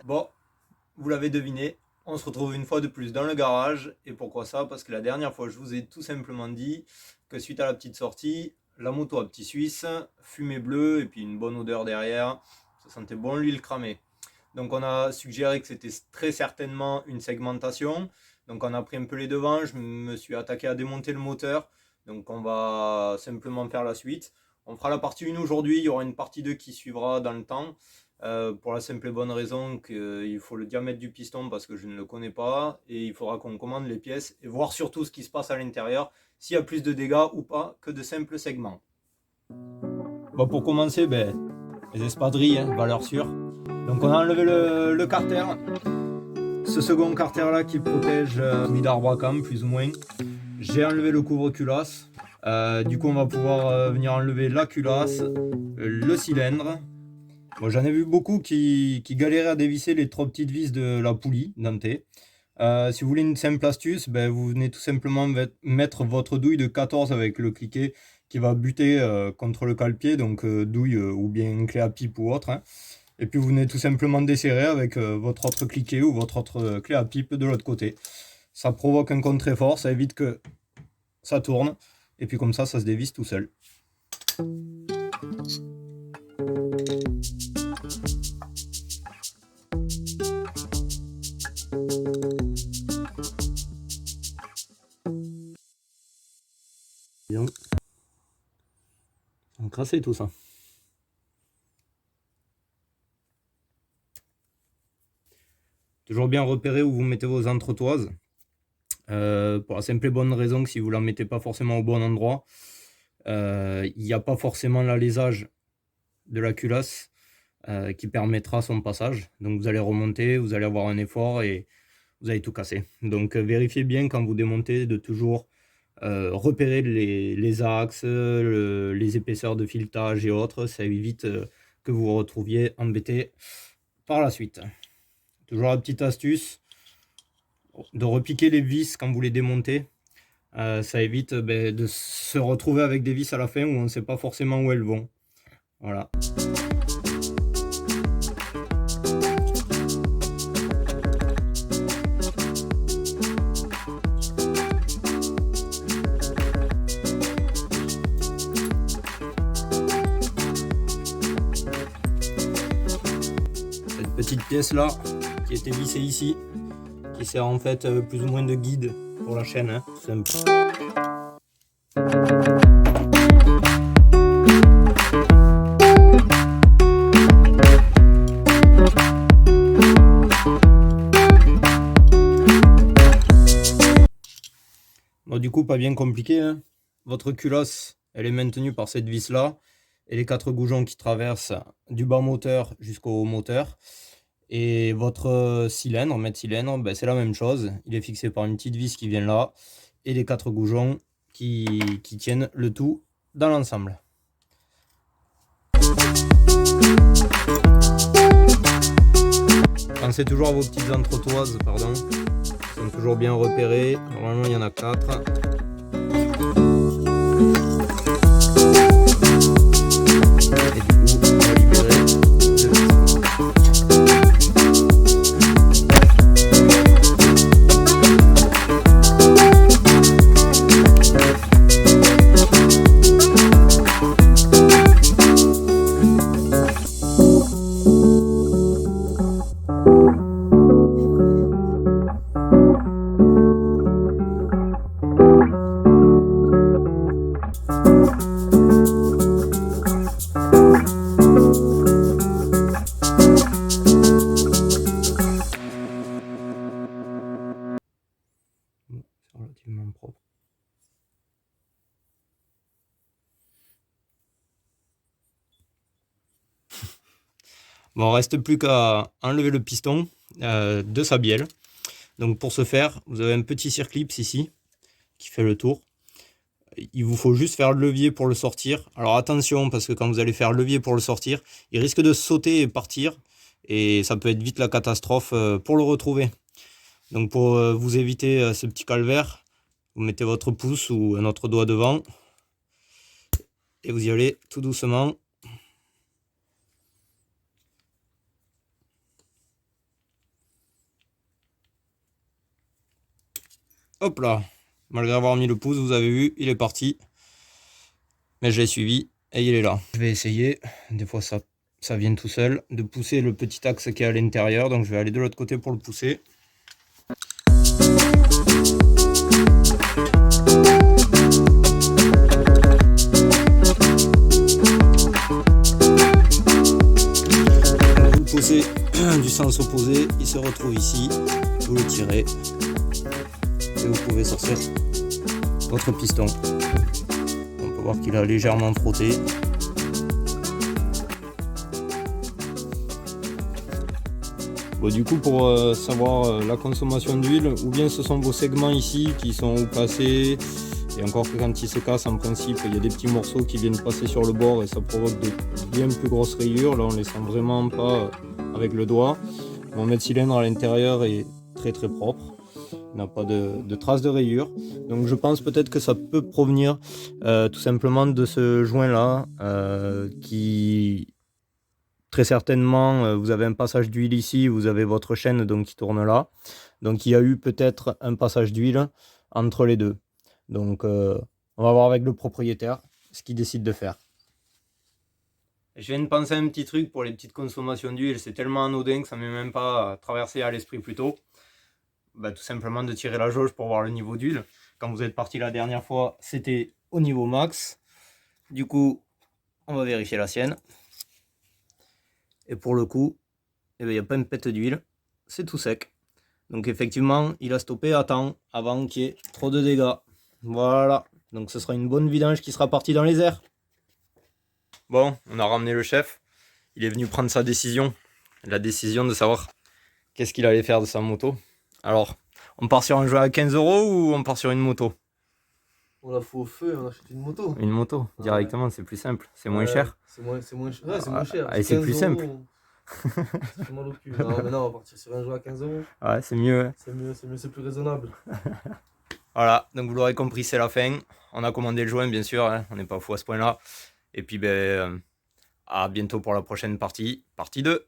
Bon, vous l'avez deviné, on se retrouve une fois de plus dans le garage. Et pourquoi ça? Parce que la dernière fois, je vous ai tout simplement dit que suite à la petite sortie, la moto à petit suisse, fumée bleue et puis une bonne odeur derrière, ça sentait bon l'huile cramée. Donc on a suggéré que c'était très certainement une segmentation. Donc on a pris un peu les devants, je me suis attaqué à démonter le moteur. Donc on va simplement faire la suite. On fera la partie 1 aujourd'hui, il y aura une partie 2 qui suivra dans le temps. Pour la simple et bonne raison qu'il faut le diamètre du piston parce que je ne le connais pas et il faudra qu'on commande les pièces et voir surtout ce qui se passe à l'intérieur, s'il y a plus de dégâts ou pas que de simples segments. Bon, pour commencer, les espadrilles, hein, valeur sûre. Donc on a enlevé le carter, ce second carter là qui protège celui d'Arbracam plus ou moins. J'ai enlevé le couvre-culasse. Du coup on va pouvoir venir enlever la culasse, le cylindre. Bon, j'en ai vu beaucoup qui galéraient à dévisser les trop petites vis de la poulie dentée. Si vous voulez une simple astuce, vous venez tout simplement mettre votre douille de 14 avec le cliquet qui va buter contre le cale-pied, donc douille ou bien une clé à pipe ou autre, hein. Et puis vous venez tout simplement desserrer avec votre autre cliquet ou votre autre clé à pipe de l'autre côté. Ça provoque un contre très fort, ça évite que ça tourne, et puis comme ça se dévisse tout seul. Bien. Encrassé tout ça. Toujours bien repérer où vous mettez vos entretoises. Pour la simple et bonne raison que si vous ne la mettez pas forcément au bon endroit, il n'y a pas forcément l'alésage de la culasse qui permettra son passage. Donc vous allez remonter, vous allez avoir un effort et vous allez tout casser. Donc vérifiez bien quand vous démontez de toujours repérer les axes, les épaisseurs de filetage et autres. Ça évite que vous vous retrouviez embêté par la suite. Toujours la petite astuce de repiquer les vis quand vous les démontez. Ça évite de se retrouver avec des vis à la fin où on ne sait pas forcément où elles vont. Voilà. Cette petite pièce là qui était vissée ici, qui sert en fait plus ou moins de guide pour la chaîne, hein, tout simple. Bon, du coup, pas bien compliqué, hein. Votre culasse, elle est maintenue par cette vis là et les 4 goujons qui traversent du bas moteur jusqu'au moteur. Et votre cylindre, maître cylindre, c'est la même chose. Il est fixé par une petite vis qui vient là et les 4 goujons qui tiennent le tout dans l'ensemble. Pensez toujours à vos petites entretoises, pardon. Elles sont toujours bien repérées. Normalement, il y en a 4. Relativement propre. Bon, il ne reste plus qu'à enlever le piston de sa bielle. Donc pour ce faire, vous avez un petit circlips ici qui fait le tour. Il vous faut juste faire le levier pour le sortir. Alors attention, parce que quand vous allez faire le levier pour le sortir, il risque de sauter et partir. Et ça peut être vite la catastrophe pour le retrouver. Donc pour vous éviter ce petit calvaire, vous mettez votre pouce ou un autre doigt devant. Et vous y allez tout doucement. hop là, malgré avoir mis le pouce, vous avez vu, il est parti. Mais je l'ai suivi et il est là. Je vais essayer, des fois ça vient tout seul, de pousser le petit axe qui est à l'intérieur. Donc je vais aller de l'autre côté pour le pousser. Vous poussez du sens opposé, il se retrouve ici, vous le tirez et vous pouvez sortir votre piston. On peut voir qu'il a légèrement frotté. Bon, du coup, pour savoir la consommation d'huile, ou bien ce sont vos segments ici qui sont ou cassés, et encore que quand ils se cassent, en principe, il y a des petits morceaux qui viennent passer sur le bord et ça provoque de bien plus grosses rayures. Là, on les sent vraiment pas avec le doigt. Mon mètre cylindre à l'intérieur est très très propre. Il n'a pas de traces de rayures. Donc je pense peut-être que ça peut provenir tout simplement de ce joint là qui très certainement vous avez un passage d'huile ici, vous avez votre chaîne donc qui tourne là. Donc il y a eu peut-être un passage d'huile entre les deux. Donc on va voir avec le propriétaire ce qu'il décide de faire. Je viens de penser à un petit truc pour les petites consommations d'huile, c'est tellement anodin que ça ne m'est même pas traversé à l'esprit plus tôt. Bah, tout simplement de tirer la jauge pour voir le niveau d'huile. Quand vous êtes parti la dernière fois, c'était au niveau max. Du coup, on va vérifier la sienne. Et pour le coup, il n'y a pas une pète d'huile, c'est tout sec. Donc effectivement, il a stoppé à temps avant qu'il y ait trop de dégâts. Voilà, donc ce sera une bonne vidange qui sera partie dans les airs. Bon, on a ramené le chef. Il est venu prendre sa décision. La décision de savoir qu'est-ce qu'il allait faire de sa moto. Alors, on part sur un jeu à 15 € ou on part sur une moto? On la fout au feu et on achète une moto. Une moto, directement, c'est plus simple. C'est moins cher. C'est moins cher. Ouais, c'est moins cher. Et c'est plus simple. Ça fait mal au cul. Non, mais non, on va partir sur un jeu à 15 €. Ouais, c'est mieux. Hein. C'est mieux, c'est plus raisonnable. Voilà, donc vous l'aurez compris, c'est la fin. On a commandé le joint, bien sûr. Hein. On n'est pas fou à ce point-là. Et puis, à bientôt pour la prochaine partie. Partie 2.